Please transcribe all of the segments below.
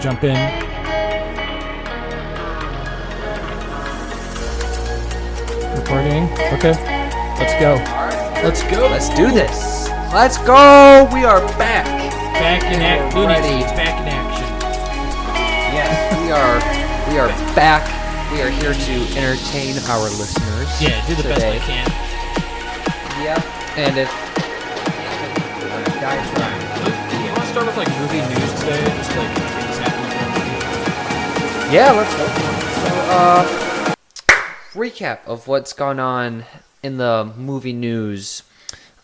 jump in. Recording. Okay. Let's go. Let's go. Let's do this. Let's go. We are back. Back in action. Looney Tunes, back in action. Yes, we are back. We are here to entertain our listeners. Yeah, do the best we can. Yep. And if you want to start with like movie news today? Just like things happening. Yeah, let's go. So, recap of what's gone on in the movie news.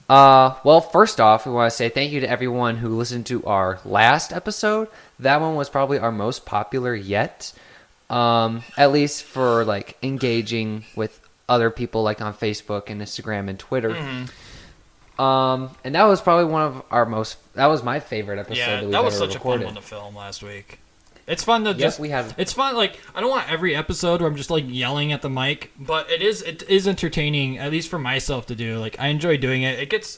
Well, first off, we want to say thank you to everyone who listened to our last episode. That one was probably our most popular yet. At least for like engaging with other people like on Facebook and Instagram and Twitter. Mm-hmm. And that was probably that was my favorite episode that was such recorded. A fun one to film last week. It's fun to it's fun, like, I don't want every episode where I'm just like yelling at the mic, but it is entertaining, at least for myself to do. Like, I enjoy doing it. It's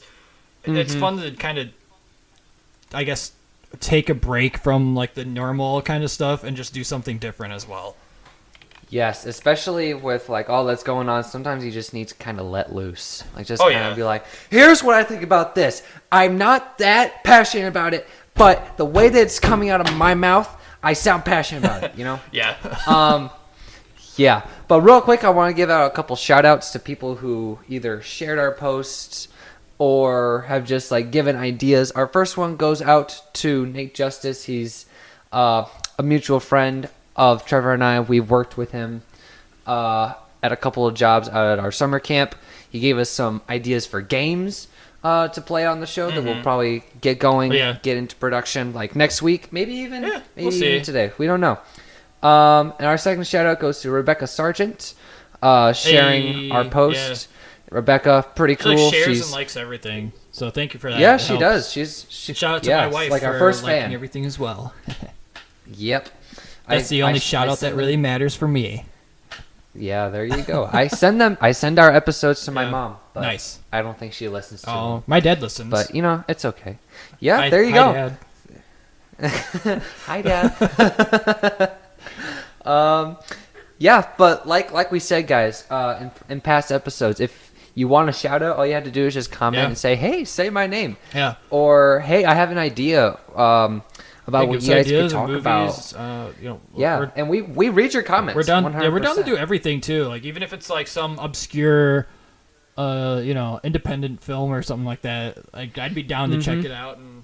fun to kind of, I guess, take a break from like the normal kind of stuff and just do something different as well. Yes, especially with like all that's going on. Sometimes you just need to kind of let loose, like just kind of be like, "Here's what I think about this. I'm not that passionate about it, but the way that it's coming out of my mouth, I sound passionate about it." You know? Yeah. Yeah. But real quick, I want to give out a couple shout outs to people who either shared our posts or have just like given ideas. Our first one goes out to Nate Justice. He's a mutual friend of Trevor and I. We've worked with him at a couple of jobs out at our summer camp. He gave us some ideas for games to play on the show that we'll probably get going, get into production like next week, maybe even even today. We don't know. And our second shout out goes to Rebecca Sargent, sharing our post. Yeah. Rebecca, pretty cool. She shares and likes everything, so thank you for that. Yeah, she does. She shout out to my wife like for our first liking fan. Everything as well. Yep. That's the only shout out that really matters for me. Yeah, there you go. I send our episodes to my mom. But nice. I don't think she listens to them. Oh, my dad listens. But, it's okay. Yeah, there you go. Dad. Hi, Dad. Yeah, but like we said, guys, in past episodes, if you want a shout out, all you have to do is just comment and say, "Hey, say my name." Yeah. Or, "Hey, I have an idea about what you guys could talk about." And we read your comments. We're done. 100%. Yeah, we're down to do everything too. Like, even if it's like some obscure, independent film or something like that. Like, I'd be down to check it out and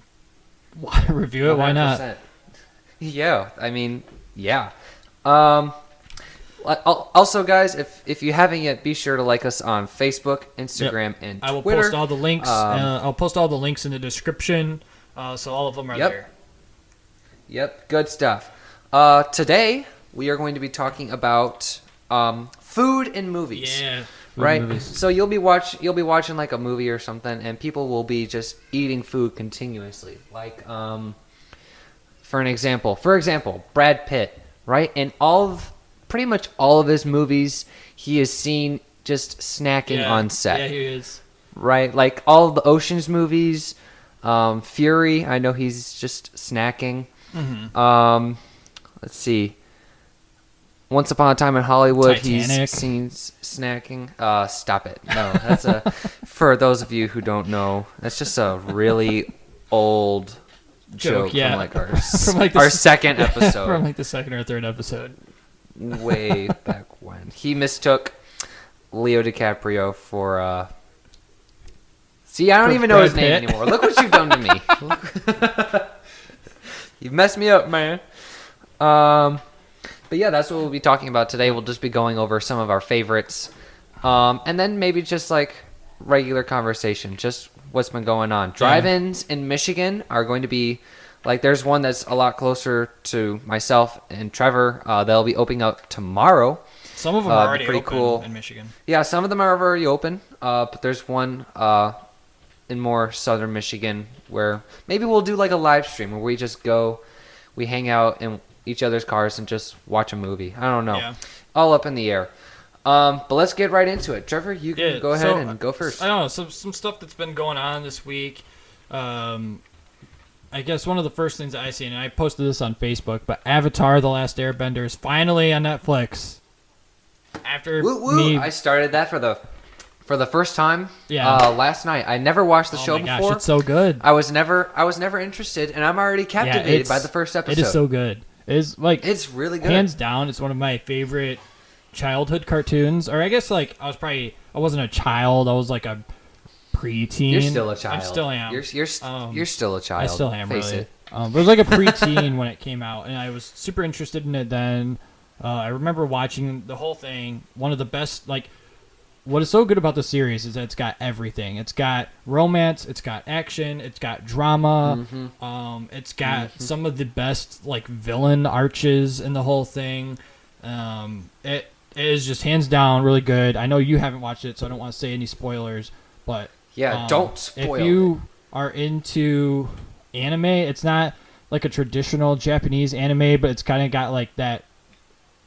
review it. 100%. Why not? Yeah, I mean, yeah. Also, guys, if you haven't yet, be sure to like us on Facebook, Instagram, and Twitter. I will post all the links. I'll post all the links in the description, so all of them are there. Yep, good stuff. Today we are going to be talking about food in movies. Yeah, right. Movies. So you'll be watching like a movie or something, and people will be just eating food continuously. Like, for example, Brad Pitt, right? In pretty much all of his movies, he is seen just snacking on set. Yeah, he is. Right, like all of the Ocean's movies, Fury. I know he's just snacking. Mm-hmm. Let's see. Once Upon a Time in Hollywood, Titanic. He's seen snacking. Stop it. No, that's for those of you who don't know, that's just a really old joke from like our second episode. From like the second or third episode. Way back when. He mistook Leo DiCaprio for See, I don't even know his name anymore. Look what you've done to me. You've messed me up, man. But yeah, that's what we'll be talking about today. We'll just be going over some of our favorites. And then maybe just like regular conversation, just what's been going on. Drive-ins in Michigan are going to be, like, there's one that's a lot closer to myself and Trevor. They'll be opening up tomorrow. Some of them are already pretty open cool. In Michigan. Yeah, some of them are already open. But there's one in more southern Michigan where maybe we'll do like a live stream where we just go, we hang out in each other's cars and just watch a movie. I don't know. Yeah. All up in the air. But let's get right into it. Trevor, you can go ahead and go first. I don't know, some stuff that's been going on this week. I guess one of the first things I seen, and I posted this on Facebook, but Avatar: The Last Airbender is finally on Netflix. After I started that for the first time. Yeah. Last night. I never watched the show before. Gosh, it's so good. I was never interested, and I'm already captivated by the first episode. It is so good. It's really good. Hands down, it's one of my favorite childhood cartoons. Or I guess I wasn't a child. I was like a preteen. You're still a child. I still am. You're still a child. I still am. Face really. it. It was like a preteen when it came out, and I was super interested in it then. I remember watching the whole thing. One of the best, what is so good about the series is that it's got everything. It's got romance, it's got action, it's got drama, it's got some of the best villain arches in the whole thing. It is just hands down really good. I know you haven't watched it, so I don't want to say any spoilers, but don't spoil if you are into anime, it's not like a traditional Japanese anime, but it's kind of got that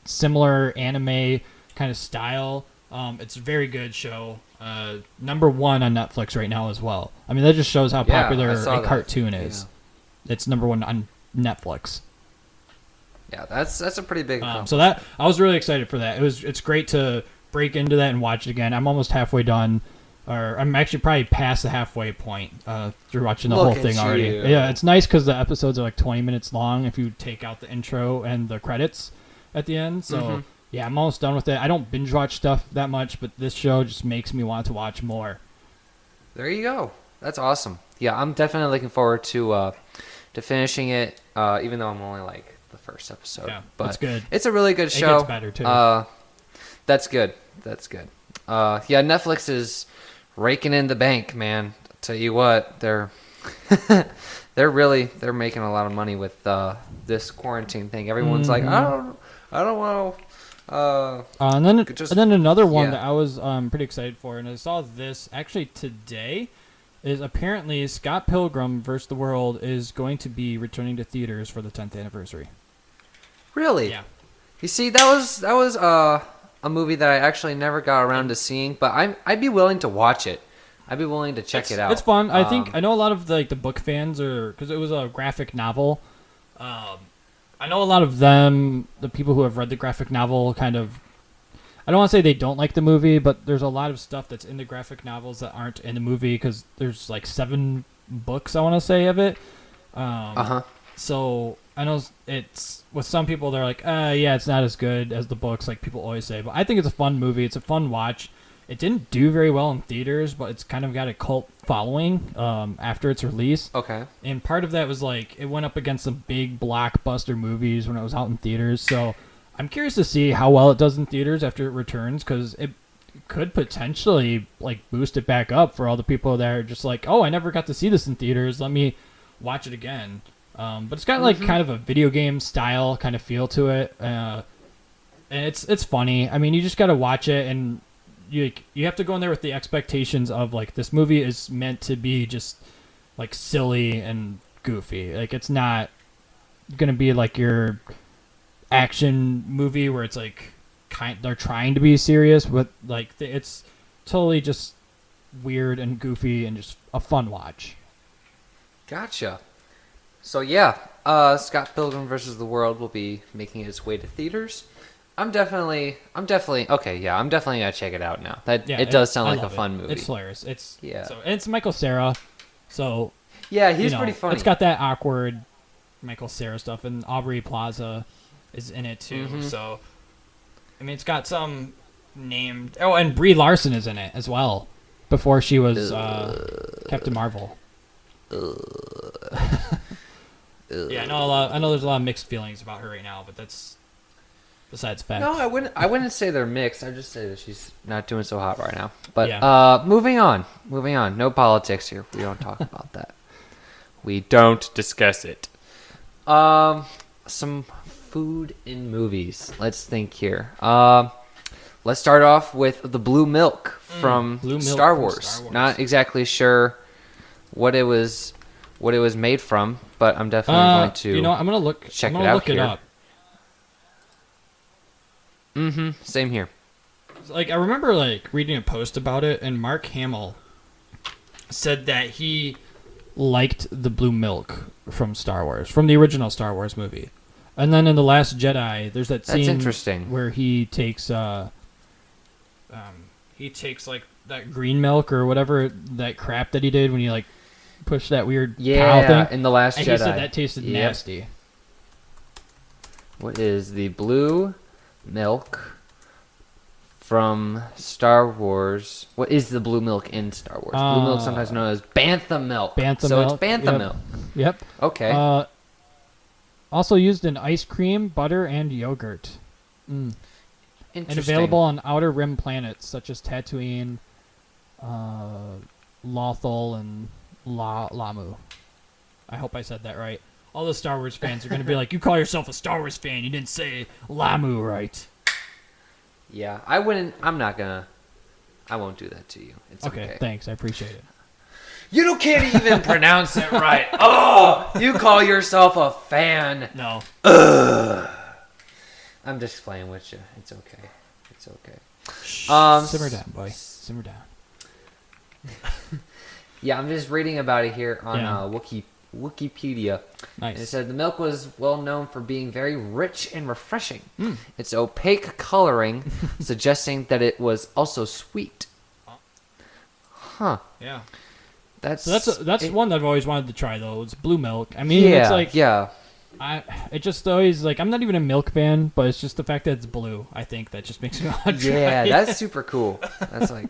similar anime kind of style. It's a very good show. Number 1 on Netflix right now as well. I mean, that just shows how popular a cartoon is. Yeah. It's number 1 on Netflix. Yeah, that's a pretty big. So that I was really excited for that. It's great to break into that and watch it again. I'm almost halfway done, or I'm actually probably past the halfway point through watching the whole thing already. Yeah, it's nice because the episodes are 20 minutes long if you take out the intro and the credits at the end. So. Yeah, I'm almost done with it. I don't binge watch stuff that much, but this show just makes me want to watch more. There you go. That's awesome. Yeah, I'm definitely looking forward to finishing it, even though I'm only the first episode. Yeah, but it's good. It's a really good show. It gets better too. That's good. That's good. Yeah, Netflix is raking in the bank, man. I'll tell you what, they're they're making a lot of money with this quarantine thing. Everyone's like, I don't want to. And then another one that I was pretty excited for, and I saw this actually today, is apparently Scott Pilgrim vs. the World is going to be returning to theaters for the 10th anniversary. Really? Yeah. You see, that was a movie that I actually never got around to seeing, but I'd be willing to watch it. I'd be willing to check it out. It's fun. I know a lot of the book fans because it was a graphic novel. I know a lot of them, the people who have read the graphic novel, kind of, I don't want to say they don't like the movie, but there's a lot of stuff that's in the graphic novels that aren't in the movie because there's 7 books, I want to say, of it. So I know it's, with some people, they're like, yeah, it's not as good as the books, like people always say. But I think it's a fun movie. It's a fun watch. It didn't do very well in theaters, but it's kind of got a cult following after its release. Okay. And part of that was it went up against some big blockbuster movies when it was out in theaters. So I'm curious to see how well it does in theaters after it returns, because it could potentially boost it back up for all the people that are just oh, I never got to see this in theaters. Let me watch it again. But it's got kind of a video game style kind of feel to it. And it's funny. I mean, you just got to watch it, and you have to go in there with the expectations of this movie is meant to be just silly and goofy. It's not gonna be your action movie where it's they're trying to be serious, but it's totally just weird and goofy and just a fun watch. Gotcha. So yeah, Scott Pilgrim vs. the World will be making its way to theaters. I'm definitely okay. Yeah, I'm definitely gonna check it out now. It does sound like a fun movie. It's hilarious. And it's Michael Cera, so yeah, he's pretty funny. It's got that awkward Michael Cera stuff, and Aubrey Plaza is in it too. So I mean, it's got some named. Oh, and Brie Larson is in it as well. Before she was Captain Marvel. Yeah, I know there's a lot of mixed feelings about her right now, but that's besides facts. No, I wouldn't say they're mixed. I'd just say that she's not doing so hot right now. But moving on. No politics here. We don't talk about that. We don't discuss it. Some food in movies. Let's think here. Let's start off with the blue milk from Star Wars. Not exactly sure what it was made from, but I'm definitely going to. I'm gonna look. Check I'm gonna it out look here. it up. Same here. I remember reading a post about it, and Mark Hamill said that he liked the blue milk from Star Wars, from the original Star Wars movie. And then in The Last Jedi, there's that scene where he takes like that green milk or whatever, that crap that he did when he like pushed that weird cow thing. In The Last Jedi. And he said that tasted nasty. What is the blue milk from Star Wars? What is the blue milk in Star Wars? Blue milk, sometimes known as bantha milk. Bantha milk. It's bantha milk. Yep. Okay. Also used in ice cream, butter, and yogurt. And available on outer rim planets such as Tatooine, Lothal, and Lamu. I hope I said that right. All the Star Wars fans are going to be like, you call yourself a Star Wars fan, you didn't say Lamu right. Yeah, I wouldn't. I won't do that to you. It's okay. Thanks. I appreciate it. You can't even pronounce it right. Oh, you call yourself a fan. No. I'm just playing with you. It's okay. It's okay. Simmer down, boy. Simmer down. Yeah, I'm just reading about it here on Wikipedia. Nice. And it said the milk was well known for being very rich and refreshing. Its opaque coloring suggesting that it was also sweet. Huh. Yeah. That's one that I've always wanted to try though. It's blue milk. I mean, it's like it just always like I'm not even a milk fan, but it's just the fact that it's blue. I think that just makes me want to try. Yeah, that's super cool. That's like.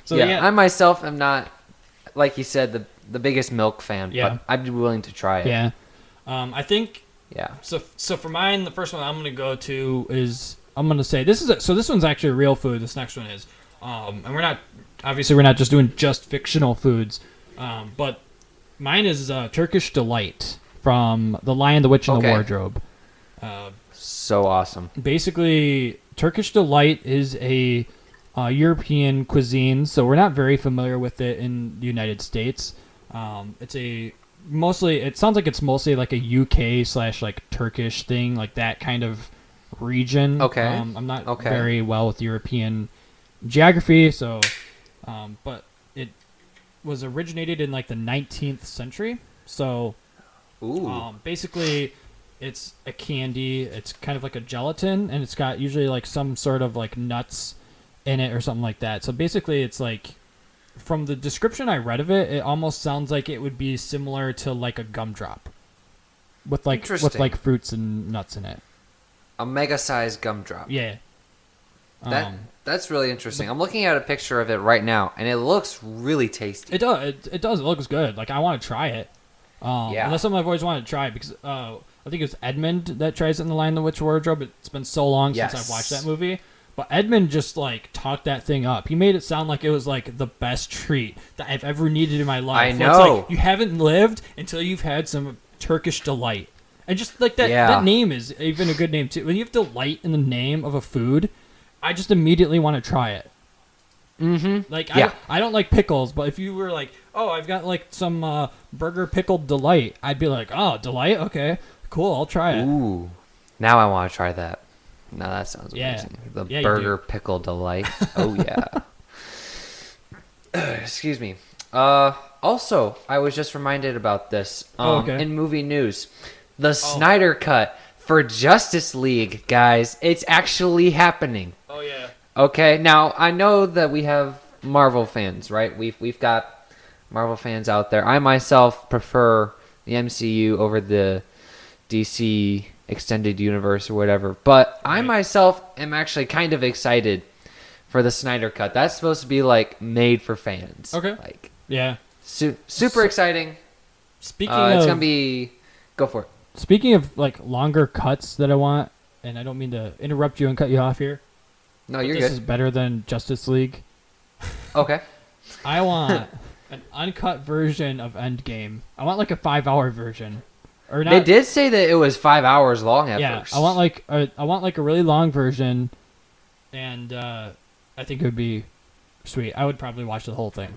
So I myself am not, like you said, the biggest milk fan, but I'd be willing to try it. Yeah. I think. Yeah. So for mine, the first one I'm going to go to is I'm going to say this one's actually real food. This next one is, and we're not just doing just fictional foods, but mine is Turkish delight from The Lion, the Witch, and the Wardrobe. So awesome. Basically, Turkish delight is a European cuisine, so we're not very familiar with it in the United States. It sounds like it's mostly like a UK / like Turkish thing, like that kind of region. Okay. I'm not very well with European geography, so but it was originated in like the 19th century. So basically it's a candy. It's kind of like a gelatin, and it's got usually like some sort of like nuts in it or something like that. So basically it's like, from the description I read of it, it almost sounds like it would be similar to like a gumdrop with like fruits and nuts in it. A mega-sized gumdrop. Yeah. That's really interesting. I'm looking at a picture of it right now, and it looks really tasty. It does. It does. It looks good. Like, I want to try it. And that's something I've always wanted to try, because I think it was Edmund that tries it in The Lion, the Witch, Wardrobe. It's been so long since I've watched that movie. But Edmund just, like, talked that thing up. He made it sound like it was, like, the best treat that I've ever needed in my life. I know. It's like, you haven't lived until you've had some Turkish delight. And just, like, that name is even a good name, too. When you have delight in the name of a food, I just immediately want to try it. Mm-hmm. Like, I don't like pickles, but if you were like, oh, I've got, like, some burger pickled delight, I'd be like, oh, delight? Okay, cool, I'll try it. Ooh. Now I want to try that. Now that sounds amazing. The burger pickle delight. Oh, yeah. Excuse me. Also, I was just reminded about this in movie news. The Snyder Cut for Justice League, guys. It's actually happening. Oh, yeah. Okay, now, I know that we have Marvel fans, right? We've got Marvel fans out there. I myself prefer the MCU over the DC extended universe or whatever, but I myself am actually kind of excited for the Snyder Cut. That's supposed to be like made for fans. Okay. Like, yeah, super exciting. Speaking of, it's gonna be, go for it. Speaking of like longer cuts that I want, and I don't mean to interrupt you and cut you off here. No, you're good. This is better than Justice League. Okay. I want an uncut version of Endgame. I want like a 5-hour version. Or not. They did say that it was 5 hours long at first. I want like a really long version, and I think it would be sweet. I would probably watch the whole thing.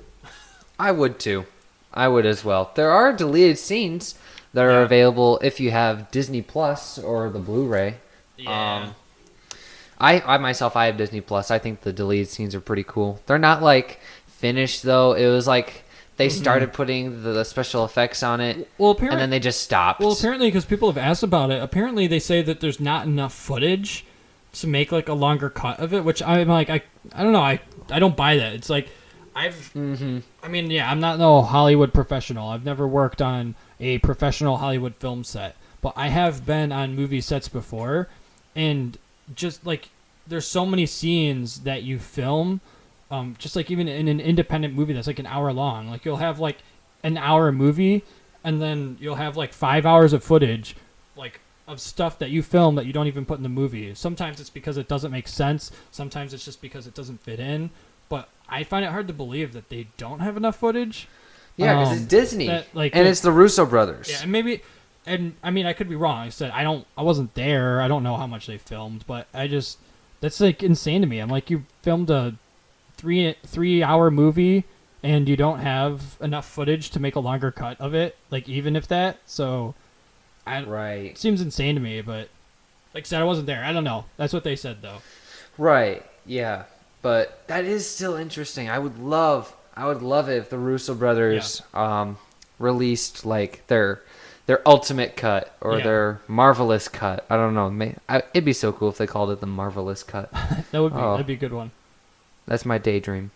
I would too. I would as well. There are deleted scenes that are available if you have Disney Plus or the Blu-ray. Yeah. I myself, I have Disney Plus. I think the deleted scenes are pretty cool. They're not like finished though. It was like they started putting the special effects on it, and then they just stopped. Well, apparently, because people have asked about it, apparently they say that there's not enough footage to make like a longer cut of it, which I'm like, I don't know, I don't buy that. It's like, I mean, yeah, I'm not no Hollywood professional. I've never worked on a professional Hollywood film set, but I have been on movie sets before, and just like, there's so many scenes that you film, just like even in an independent movie that's like an hour long. Like you'll have like an hour movie, and then you'll have like 5 hours of footage, like of stuff that you film that you don't even put in the movie. Sometimes it's because it doesn't make sense. Sometimes it's just because it doesn't fit in. But I find it hard to believe that they don't have enough footage. Yeah, because it's Disney, it's the Russo brothers. Yeah, and maybe, and I mean, I could be wrong. I said I wasn't there. I don't know how much they filmed, but that's like insane to me. I'm like, you filmed a 3 hour movie and you don't have enough footage to make a longer cut of it, like even if that. So, it seems insane to me. But like I said, I wasn't there. I don't know. That's what they said though. Right. Yeah. But that is still interesting. I would love it if the Russo brothers released like their ultimate cut or their marvelous cut. I don't know. It'd be so cool if they called it the marvelous cut. That'd be a good one. That's my daydream.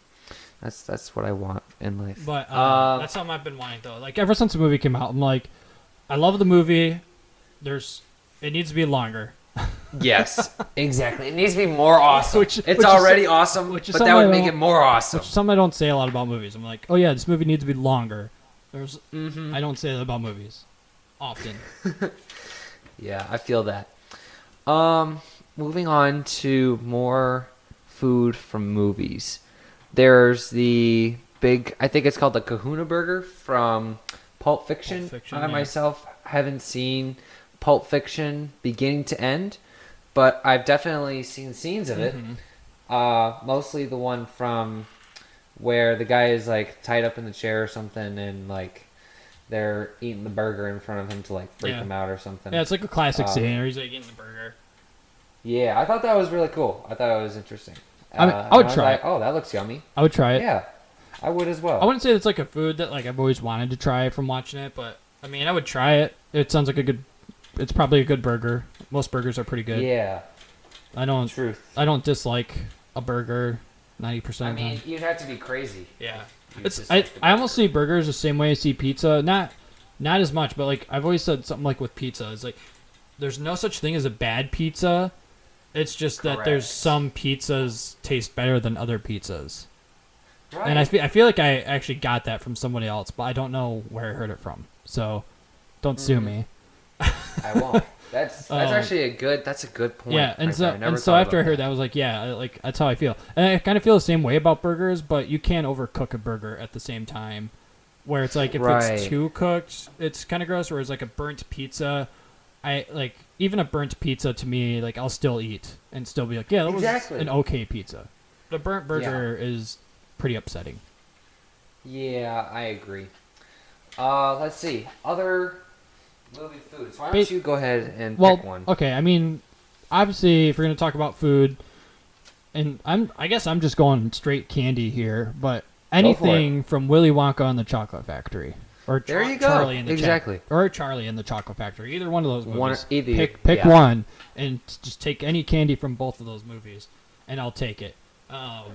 That's what I want in life. But that's something I've been wanting though. Like ever since the movie came out, I'm like, I love the movie. It needs to be longer. Yes, exactly. It needs to be more awesome. It's already awesome, but that would make it more awesome. Which is something I don't say a lot about movies. I'm like, oh yeah, this movie needs to be longer. I don't say that about movies often. Yeah, I feel that. Moving on to more food from movies. There's the big, I think it's called the Kahuna Burger from Pulp Fiction. I myself haven't seen Pulp Fiction beginning to end, but I've definitely seen scenes of it. Mostly the one from where the guy is like tied up in the chair or something, and like they're eating the burger in front of him to like freak him out or something. Yeah, it's like a classic scene where he's like eating the burger. Yeah, I thought that was really cool. I thought it was interesting. I would try it. Oh, that looks yummy. I would try it. Yeah, I would as well. I wouldn't say it's like a food that like I've always wanted to try from watching it, but I mean, I would try it. It sounds like it's probably a good burger. Most burgers are pretty good. Yeah. I don't dislike a burger 90% of the time. I mean, you'd have to be crazy. Yeah. I almost see burgers the same way I see pizza. Not as much, but like I've always said something like with pizza. It's like there's no such thing as a bad pizza. It's just that there's some pizzas taste better than other pizzas. Right. And I feel like I actually got that from somebody else, but I don't know where I heard it from. So don't sue me. I won't. That's actually a good point. Yeah, and so after I heard that, I was like, yeah, like that's how I feel. And I kind of feel the same way about burgers, but you can't overcook a burger at the same time. Where it's like if it's too cooked, it's kind of gross. Whereas like a burnt pizza, I like even a burnt pizza to me, like I'll still eat and still be like, yeah, that was an okay pizza. The burnt burger is pretty upsetting. Yeah, I agree. Let's see other movie foods. Why don't you go ahead and pick one? Okay, I mean, obviously, if we're gonna talk about food, and I guess I'm just going straight candy here, but anything from Willy Wonka and the Chocolate Factory, or there you go, Charlie and the or Charlie and the Chocolate Factory, either one of those movies. Pick one, and just take any candy from both of those movies, and I'll take it. I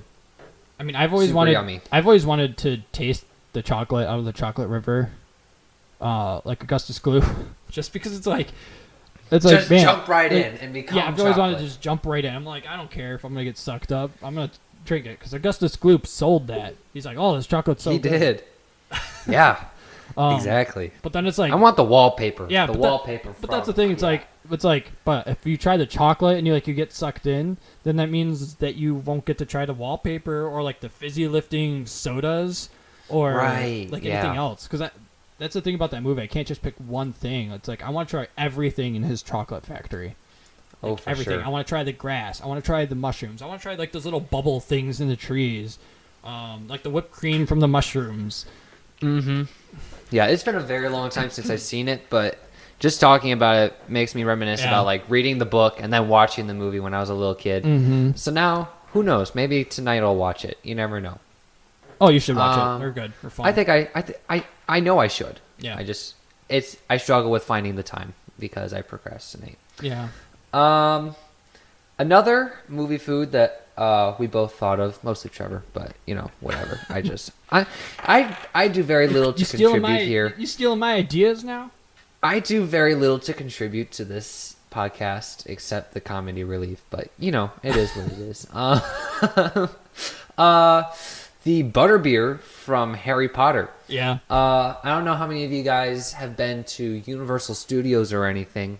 mean, I've always wanted to taste the chocolate out of the chocolate river. Like Augustus Gloop, just because it's like just man, jump right in and become. Yeah, I've always wanted to just jump right in. I'm like, I don't care if I'm gonna get sucked up. I'm gonna drink it because Augustus Gloop sold that. He's like, oh, this chocolate's so good. He did. Yeah, exactly. But then it's like, I want the wallpaper. Yeah, the wallpaper. But that's the thing. It's like, but if you try the chocolate and you get sucked in, then that means that you won't get to try the wallpaper or like the fizzy lifting sodas or like anything else because that's the thing about that movie. I can't just pick one thing. It's like I want to try everything in his chocolate factory. Like, for everything. Sure. I want to try the grass. I want to try the mushrooms. I want to try like those little bubble things in the trees, like the whipped cream from the mushrooms. Mm-hmm. Yeah, it's been a very long time since I've seen it, but just talking about it makes me reminisce about like reading the book and then watching the movie when I was a little kid. Mm-hmm. So now, who knows? Maybe tonight I'll watch it. You never know. Oh, you should watch it. They're good. They're fun. I know I should. Yeah. I struggle with finding the time because I procrastinate. Yeah. Another movie food that we both thought of, mostly Trevor, but whatever. I do very little to contribute here. You stealing my ideas now? I do very little to contribute to this podcast except the comedy relief, but it is what it is. The butterbeer from Harry Potter. Yeah. I don't know how many of you guys have been to Universal Studios or anything.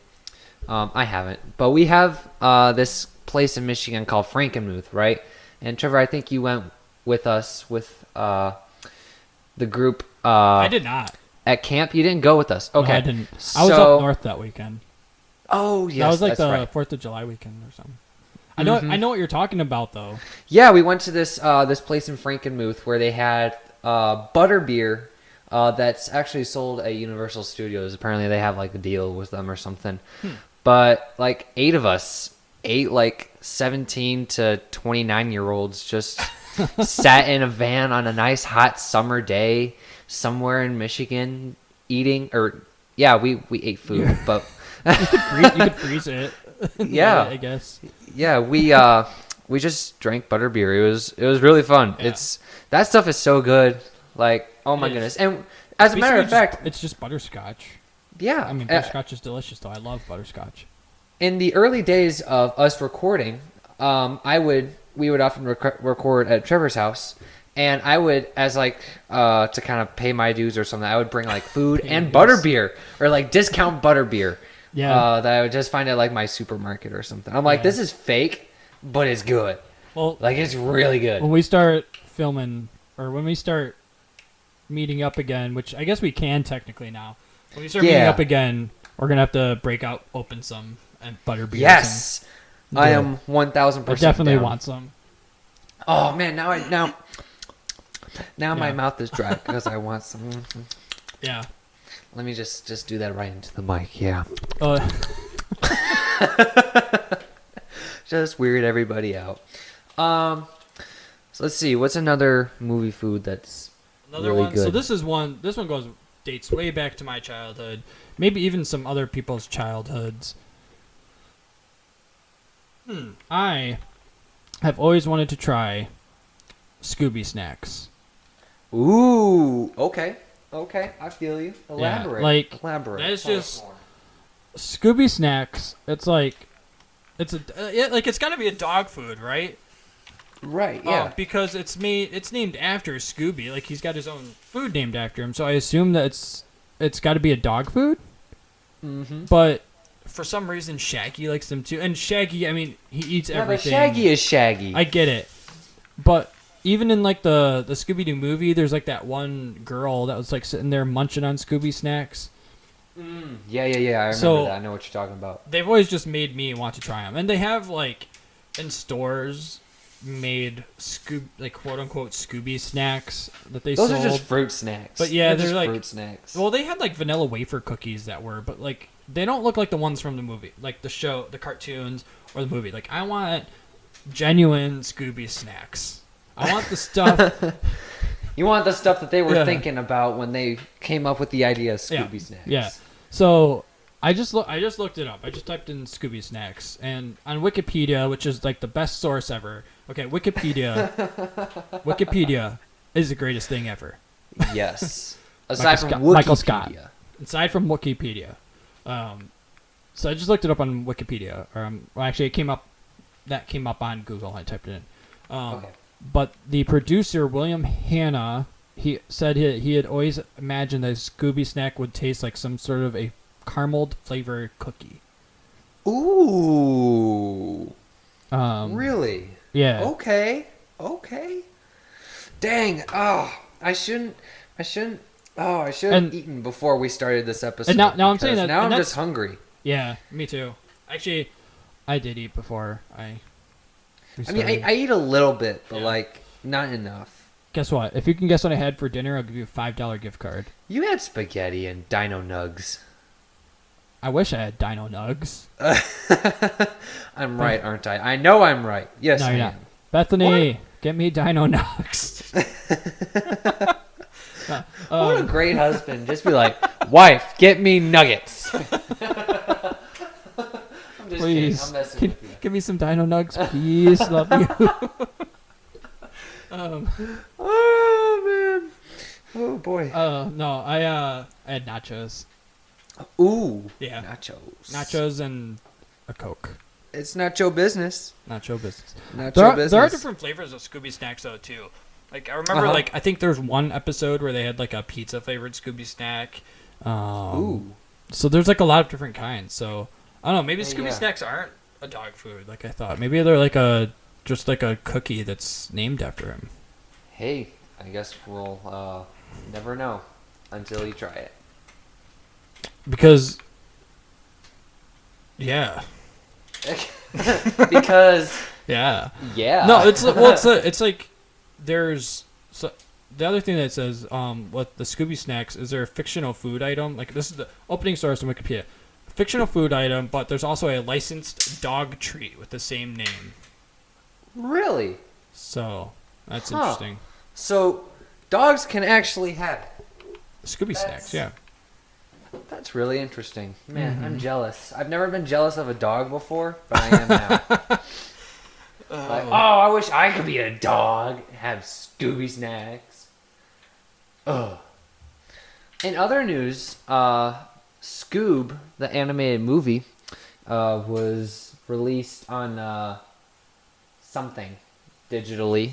I haven't, but we have this place in Michigan called Frankenmuth, right? And Trevor, I think you went with us with the group. I did not. At camp, you didn't go with us. Okay, no, I didn't. I was up north that weekend. Oh yes, that was like the right. 4th of July weekend or something. I know what you're talking about though. Yeah, we went to this place in Frankenmuth where they had butterbeer that's actually sold at Universal Studios. Apparently, they have like a deal with them or something. But like 8 of us, 8 like 17 to 29-year-olds, just sat in a van on a nice hot summer day somewhere in Michigan eating. We ate food, but you could freeze it. Yeah, I guess. Yeah, we just drank butterbeer. It was really fun. Yeah. That stuff is so good. Like, oh my goodness. And as a matter of fact, it's just butterscotch. Yeah. I mean, butterscotch is delicious though. I love butterscotch. In the early days of us recording, we would often record at Trevor's house, and I would, as like to kind of pay my dues or something, I would bring like food and butterbeer or like discount butterbeer. Yeah. That I would just find at like my supermarket or something. I'm like, this is fake, but it's good. Well, like it's really good. When we start filming, or when we start meeting up again, which I guess we can technically now. When we start meeting up again, we're gonna have to open some and butterbeer. Yes, I am 1,000%. I definitely down. want some. Oh man, now my mouth is dry because I want some. Yeah. Let me just do that right into the mic. Yeah. Just weird everybody out. So let's see. What's another movie food that's really good? So this one dates way back to my childhood. Maybe even some other people's childhoods. I have always wanted to try Scooby snacks. Ooh. Okay, I feel you. Elaborate. Yeah, elaborate. That's just Scooby snacks. It's like it's got to be a dog food, right? Right. Yeah. Because it's named after Scooby. Like he's got his own food named after him. So I assume that it's got to be a dog food. Mm-hmm. But for some reason, Shaggy likes them too. And Shaggy, I mean, he eats everything. But Shaggy is Shaggy. I get it, but. Even in like the Scooby-Doo movie, there's like that one girl that was like sitting there munching on Scooby snacks. Yeah. I remember that. I know what you're talking about. They've always just made me want to try them, and they have like in stores made like quote unquote Scooby snacks that they sold. Those are just fruit snacks. But yeah, they're like fruit snacks. Well, they had like vanilla wafer cookies that were, but like they don't look like the ones from the movie, like the show, the cartoons, or the movie. Like I want genuine Scooby snacks. I want the stuff. You want the stuff that they were thinking about when they came up with the idea of Scooby snacks. Yeah. So I just looked it up. I just typed in Scooby snacks, and on Wikipedia, which is like the best source ever. Okay, Wikipedia is the greatest thing ever. Yes. Aside from Michael Scott. Aside from Wikipedia. So I just looked it up on Wikipedia. Actually, it came up on Google. I typed it in. Okay. But the producer, William Hanna, he said he had always imagined that a Scooby snack would taste like some sort of a caramel flavored cookie. Ooh. Really? Yeah. Okay. Dang. I should have eaten before we started this episode. And now I'm saying that. Now I'm just hungry. Yeah, me too. Actually, I did eat before I I eat a little bit, but like not enough. Guess what? If you can guess what I had for dinner, I'll give you a $5 gift card. You had spaghetti and Dino Nugs. I wish I had Dino Nugs. I'm right, aren't I? I know I'm right. Yes, no, I you're am. not. Bethany, get me Dino Nugs. What a great husband. Just be like, wife, get me nuggets. I'm just please, kidding. I'm messing with you. Give me some Dino Nugs, please. Love you. Oh, man. Oh, boy. No, I had nachos. Ooh. Yeah. Nachos. Nachos and a Coke. It's nacho business. Nacho business. Business. There are different flavors of Scooby snacks though too. Like I remember, I think there's one episode where they had like a pizza flavored Scooby snack. Ooh. So there's like a lot of different kinds. So I don't know. Maybe Scooby snacks aren't a dog food like I thought. Maybe they're like just like a cookie that's named after him. Hey, I guess we'll never know until you try it. Because. Yeah. Because. Yeah. Yeah. No, it's like there's the other thing that says what the Scooby snacks is there a fictional food item, like this is the opening source on Wikipedia, fictional food item, but there's also a licensed dog treat with the same name. Really? So that's interesting. So dogs can actually have Scooby snacks. Yeah. That's really interesting. Man, I'm jealous. I've never been jealous of a dog before, but I am now. I wish I could be a dog and have Scooby snacks. Ugh. In other news, Scoob, the animated movie, was released on something digitally.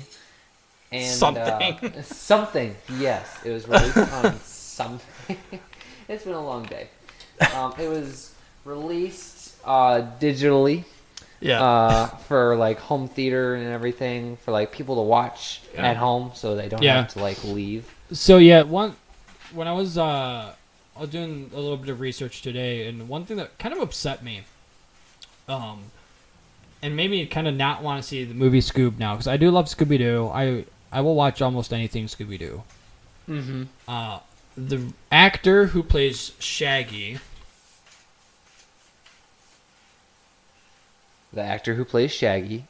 And, something, yes. It was released on something. It's been a long day. It was released digitally. Yeah. For like home theater and everything, for like people to watch at home, so they don't have to like leave. So yeah, when I was doing a little bit of research today, and one thing that kind of upset me, and made me kind of not want to see the movie Scoob now, because I do love Scooby Doo. I will watch almost anything Scooby Doo. Mm-hmm. The actor who plays Shaggy. The actor who plays Shaggy.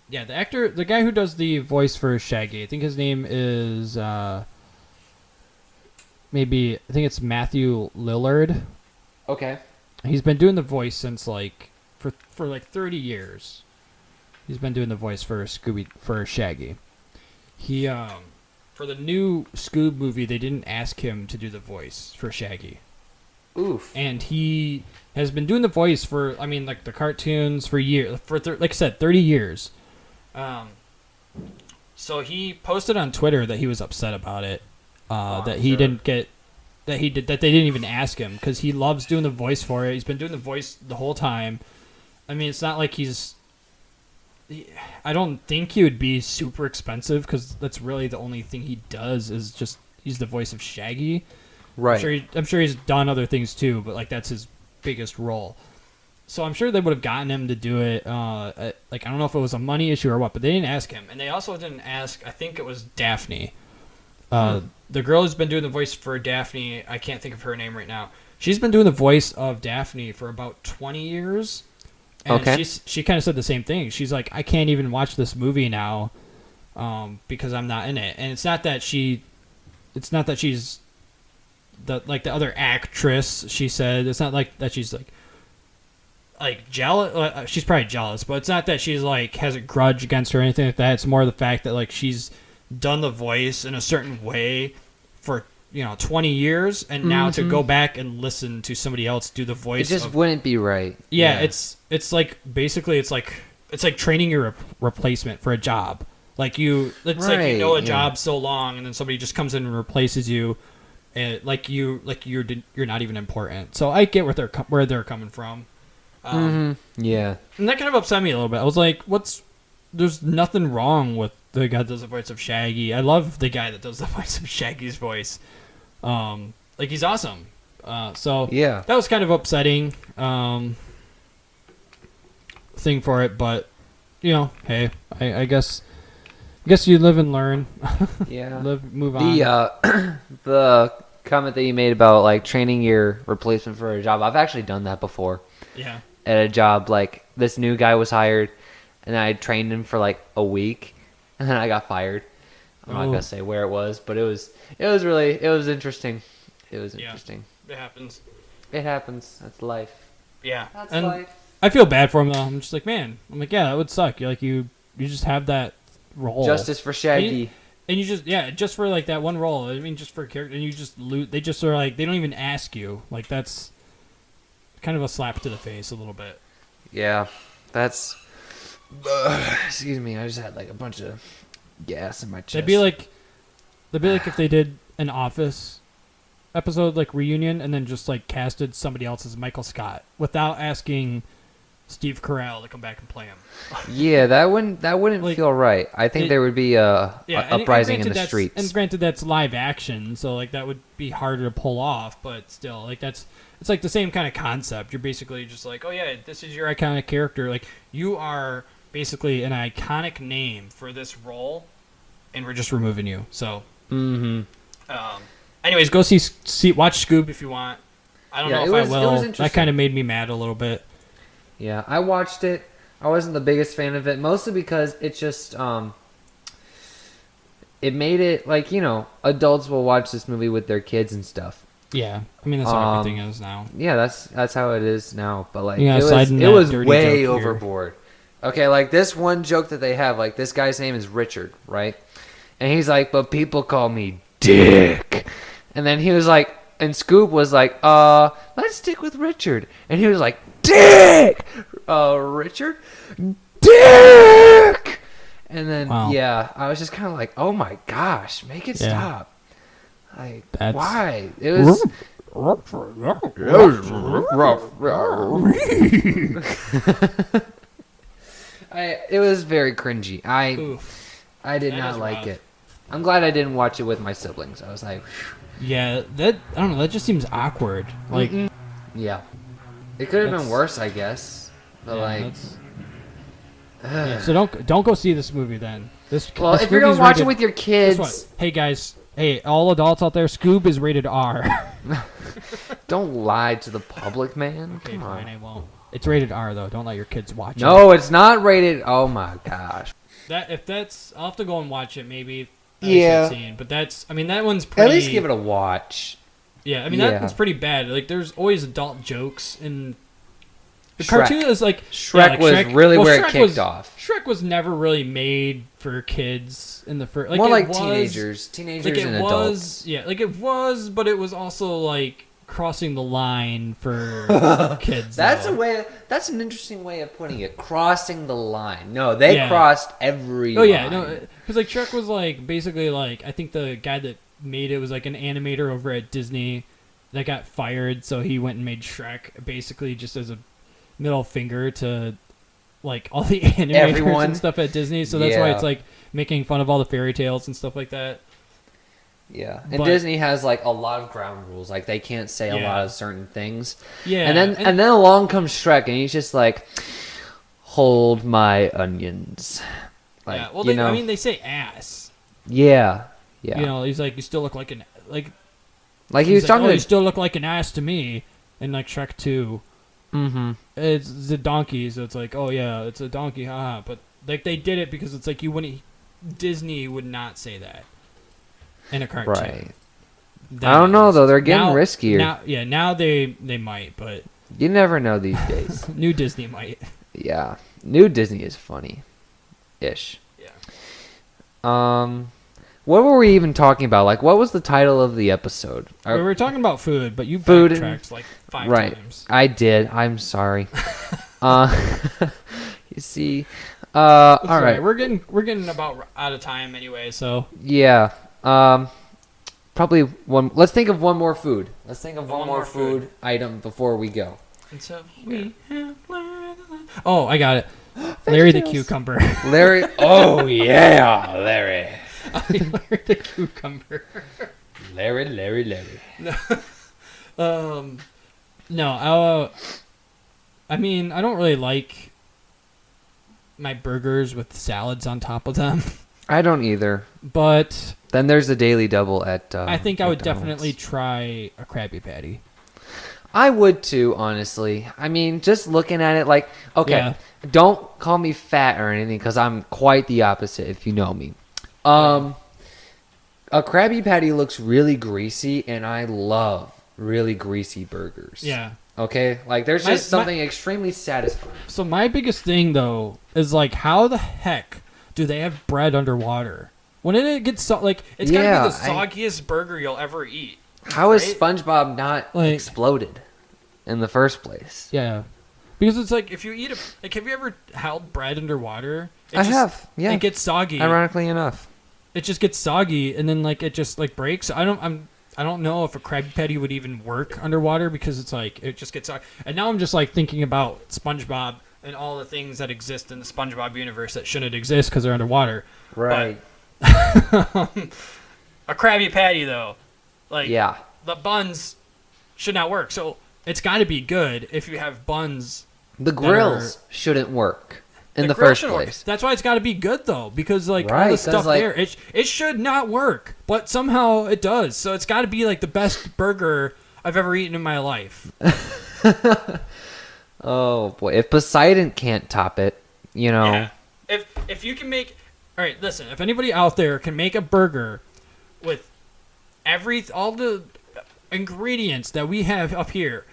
Yeah, the guy who does the voice for Shaggy. I think his name is I think it's Matthew Lillard. Okay. He's been doing the voice since like for like 30 years. He's been doing the voice for Shaggy. He for the new Scoob movie, they didn't ask him to do the voice for Shaggy. Oof. And he has been doing the voice for, like the cartoons for years, like I said, 30 years. So he posted on Twitter that he was upset about it, that he didn't get, that they didn't even ask him, because he loves doing the voice for it. He's been doing the voice the whole time. I mean, it's not like I don't think he would be super expensive, because that's really the only thing he does is just he's the voice of Shaggy. Right. I'm sure he's done other things too, but like that's his biggest role. So I'm sure they would have gotten him to do it. I don't know if it was a money issue or what, but they didn't ask him, and they also didn't ask. I think it was Daphne, the girl who's been doing the voice for Daphne. I can't think of her name right now. She's been doing the voice of Daphne for about 20 years. And she kind of said the same thing. She's like, I can't even watch this movie now, because I'm not in it. And it's not that she's the other actress. She said it's not like that she's like jealous. She's probably jealous, but it's not that she's like has a grudge against her or anything like that. It's more the fact that like she's done the voice in a certain way for 20 years, and now to go back and listen to somebody else do the voice, it just wouldn't be right. Yeah, it's like basically it's like training your replacement for a job. Like like a job so long, and then somebody just comes in and replaces you, and you're not even important. So I get where they're coming from. Yeah, and that kind of upset me a little bit. I was like, there's nothing wrong with the guy that does the voice of Shaggy. I love the guy that does the voice of Shaggy's voice. He's awesome. So yeah, that was kind of upsetting thing for it, but hey, I guess you live and learn. Yeah, move on. The comment that you made about like training your replacement for a job, I've actually done that before. Yeah. At a job, like this new guy was hired, and I trained him for like a week, and then I got fired. I'm not gonna say where it was, but it was interesting. It was interesting. It happens. It happens. That's life. Yeah, that's life. I feel bad for him though. I'm just like, man. I'm like, yeah, that would suck. You're like you just have that role. Justice for Shaggy. And you just for like that one role. I mean, just for a character, and you just loot. They just are like they don't even ask you. Like that's kind of a slap to the face a little bit. Yeah, that's. Excuse me. I just had like a bunch of gas in my chest. They'd be like if they did an Office episode like reunion, and then just like casted somebody else as Michael Scott without asking Steve Carell to come back and play him. Yeah, that wouldn't like, feel right. I think there would be a uprising in the streets. And granted, that's live action, so like that would be harder to pull off. But still, like it's like the same kind of concept. You're basically just like, oh yeah, this is your iconic character. Like you are basically an iconic name for this role, and we're just removing you. So, anyways, go watch Scoob if you want. I don't know if I will. That kind of made me mad a little bit. Yeah, I watched it. I wasn't the biggest fan of it, mostly because it just it made it like, you know, adults will watch this movie with their kids and stuff. Yeah, I mean that's how everything is now. Yeah, that's how it is now. But like, it was way overboard. Okay, like this one joke that they have, like this guy's name is Richard, right? And he's like, but people call me Dick. And then he was like, and Scoob was like, let's stick with Richard. And he was like, Dick! Richard? Dick! And then, yeah, I was just kind of like, oh my gosh, make it stop. Like, why? It was... It was very cringy. I did not like it. I'm glad I didn't watch it with my siblings. I was like... Yeah, I don't know, that just seems awkward. Like... Yeah. It could have been worse, I guess. But so don't go see this movie then. This if you're gonna watch it with your kids, hey guys, all adults out there, Scoob is rated R. Don't lie to the public, man. Okay, fine, I won't. It's rated R though. Don't let your kids watch it. No, it's not rated. Oh my gosh. I'll have to go and watch it maybe. Yeah. But that one's pretty. At least give it a watch. Yeah, I mean that one's pretty bad. Like there's always adult jokes in the cartoon is like Shrek was really where it kicked off. Shrek was never really made for kids in the first. Like, more like teenagers and adults. Yeah, like it was, but it was also like crossing the line for kids. That's an interesting way of putting it. Crossing the line. No, they crossed every line. Yeah, no, because like Shrek was like basically like I think the guy that made it was like an animator over at Disney that got fired, so he went and made Shrek basically just as a middle finger to like all the animators and stuff at Disney. So that's why it's like making fun of all the fairy tales and stuff like that. Yeah, and Disney has like a lot of ground rules. Like they can't say a lot of certain things. Yeah, and then along comes Shrek, and he's just like, "Hold my onions." Like, yeah, well, I mean, they say ass. Yeah, yeah. You know, he's like, "You still look like an like." Like he was talking. You still look like an ass to me, and like Shrek 2. Mm-hmm. It's the donkey, so it's like, oh yeah, it's a donkey, haha. But like they did it because it's like Disney would not say that in a cartoon. Right. I don't know though. They're getting riskier. Now they might, but you never know these days. New Disney might. Yeah, New Disney is funny-ish. Yeah. What were we even talking about? Like, what was the title of the episode? We were talking about food, but you backtracked like 5 times. I did. I'm sorry. You see, all right. We're getting about out of time anyway. So yeah. Probably one. Let's think of one more food. Let's think of one more food item before we go. And so oh, I got it. Larry the cucumber. Larry. Oh yeah, Larry. Larry the cucumber. Larry. No. I mean, I don't really like my burgers with salads on top of them. I don't either. But then there's the Daily Double at. I think I would definitely try a Krabby Patty. I would too, honestly. I mean, just looking at it like, okay, don't call me fat or anything because I'm quite the opposite if you know me. A Krabby Patty looks really greasy, and I love really greasy burgers. Yeah. Okay? Like, there's just something extremely satisfying. So my biggest thing, though, is, like, how the heck do they have bread underwater? When it gets, it's got to be the soggiest burger you'll ever eat. How is SpongeBob not exploded in the first place? Yeah. Because it's like, if you eat have you ever held bread underwater? I have, yeah. It gets soggy. Ironically enough. It just gets soggy, and then, like, it just, like, breaks. I don't know if a Krabby Patty would even work underwater because it's like it just gets. And now I'm just like thinking about SpongeBob and all the things that exist in the SpongeBob universe that shouldn't exist because they're underwater. Right. But, a Krabby Patty though, like the buns should not work. So it's got to be good if you have buns. The grills shouldn't work. In the first place. That's why it's got to be good, though, because all the stuff there, it should not work, but somehow it does. So it's got to be like the best burger I've ever eaten in my life. Oh boy, if Poseidon can't top it, you know. Yeah. If you can make, all right, listen. If anybody out there can make a burger with all the ingredients that we have up here.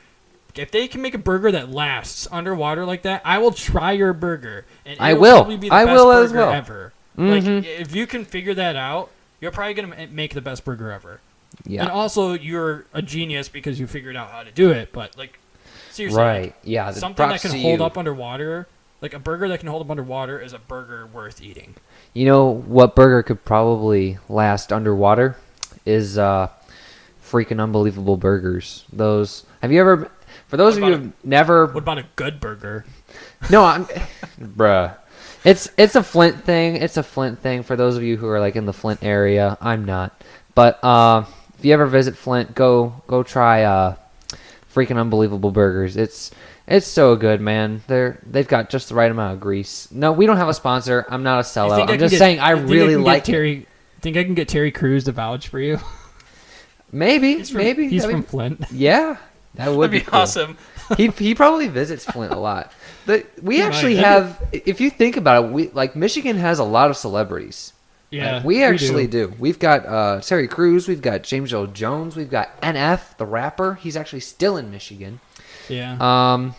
If they can make a burger that lasts underwater like that, I will try your burger. And I will. Probably be the best will burger as well. Ever. Like, if you can figure that out, you're probably gonna make the best burger ever. Yeah. And also, you're a genius because you figured out how to do it. But like, seriously, right? Yeah. Something that can hold up underwater, like a burger that can hold up underwater, is a burger worth eating. You know what burger could probably last underwater is freaking unbelievable burgers. Those. Have you ever? For those of you who've never... What about a good burger? No, bruh. It's a Flint thing. It's a Flint thing for those of you who are like in the Flint area. I'm not. But if you ever visit Flint, go try freaking unbelievable burgers. It's so good, man. They've got just the right amount of grease. No, we don't have a sponsor. I'm not a sellout. I'm just saying I really like it. Think I can get Terry Crews to vouch for you? Maybe. He's from Flint. Yeah. That would be cool. Awesome. He probably visits Flint a lot. We actually have, if you think about it, Michigan has a lot of celebrities. Yeah, we actually do. We've got Terry Crews, we've got James Earl Jones, we've got NF, the rapper. He's actually still in Michigan. Yeah.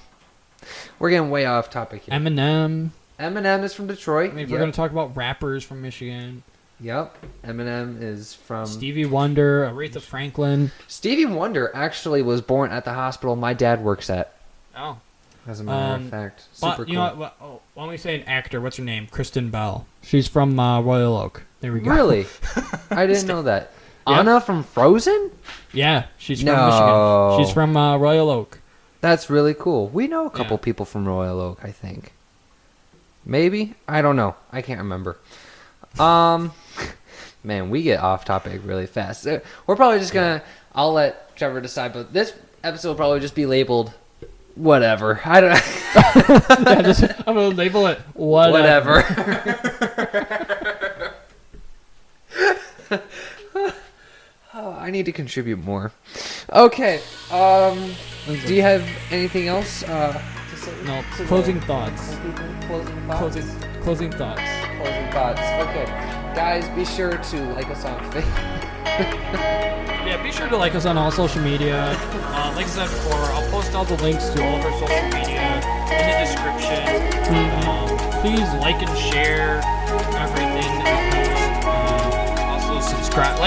We're getting way off topic here. Eminem is from Detroit. I mean, if we're going to talk about rappers from Michigan. Yep. Eminem is from... Stevie Wonder, Aretha Franklin. Stevie Wonder actually was born at the hospital my dad works at. Oh. As a matter of fact. Super cool. You know what? Why don't we say an actor? What's her name? Kristen Bell. She's from Royal Oak. There we go. Really? I didn't know that. Yep. Anna from Frozen? Yeah, she's from Michigan. She's from Royal Oak. That's really cool. We know a couple people from Royal Oak, I think. Maybe? I don't know. I can't remember. Man, we get off topic really fast. We're probably just gonna. I'll let Trevor decide, but this episode will probably just be labeled whatever. I don't. I'm gonna label it whatever. Oh, I need to contribute more. Okay. Do you have anything else to say? No. Closing thoughts. Closing thoughts. Okay. Guys, be sure to like us on Facebook. Yeah, be sure to like us on all social media. Like I said before, I'll post all the links to all of our social media in the description. Please like and share everything that we post. Also subscribe,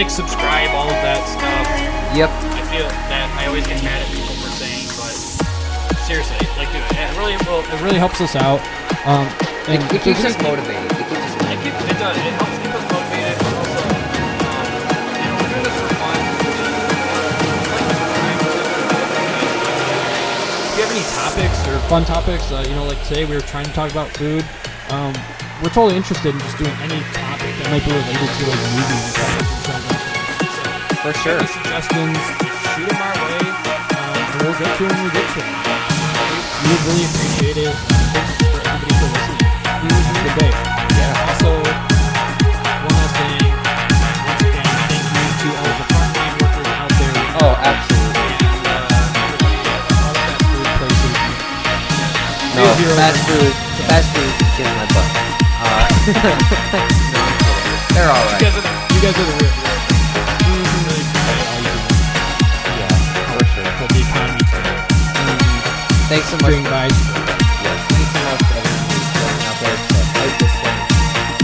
all of that stuff. Yep. I feel that I always get mad at people for saying, but seriously, do it. It really helps us out. It keeps us motivated. It does. It helps keep us motivated. But also, we're doing this for fun. If you have any topics or fun topics, like today we were trying to talk about food. We're totally interested in just doing any topic that might be related to movies and stuff. So, for sure. Any suggestions, shoot them our way, and we'll get to them when we get to them. We would really appreciate it. Thanks for everybody for listening. Have a good day. Yeah. Also, one last thing. Once again, thank you to all the frontline workers out there. Oh, absolutely. And everybody food. The best food is in my butt. No, I'm kidding. They're all right. You guys are the real heroes. Really appreciate all you do. Yeah, for sure. For the economy today. Thanks so much. Bring by. Yes, thanks so much to everyone who's going out there to fight this thing.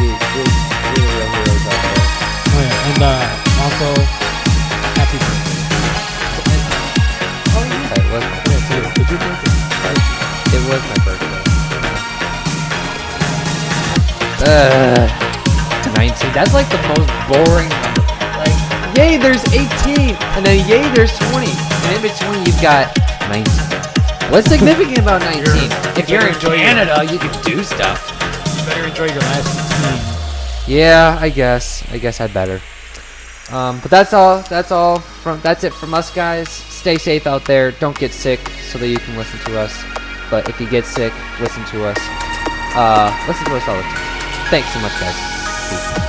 We're the real heroes out there. Oh yeah, and also, happy birthday. Oh yeah, it was my birthday. Did you birthday? It was my birthday. 19. That's like the most boring number. Like, yay, there's 18, and then yay, there's 20, and in between you've got 19. What's significant about 19? If you're in Canada, you can do stuff. You better enjoy your last 15. Yeah, I guess I'd better. But that's it from us, guys. Stay safe out there. Don't get sick so that you can listen to us. But if you get sick, listen to us. Listen to us all the time. Thanks so much, guys. Peace.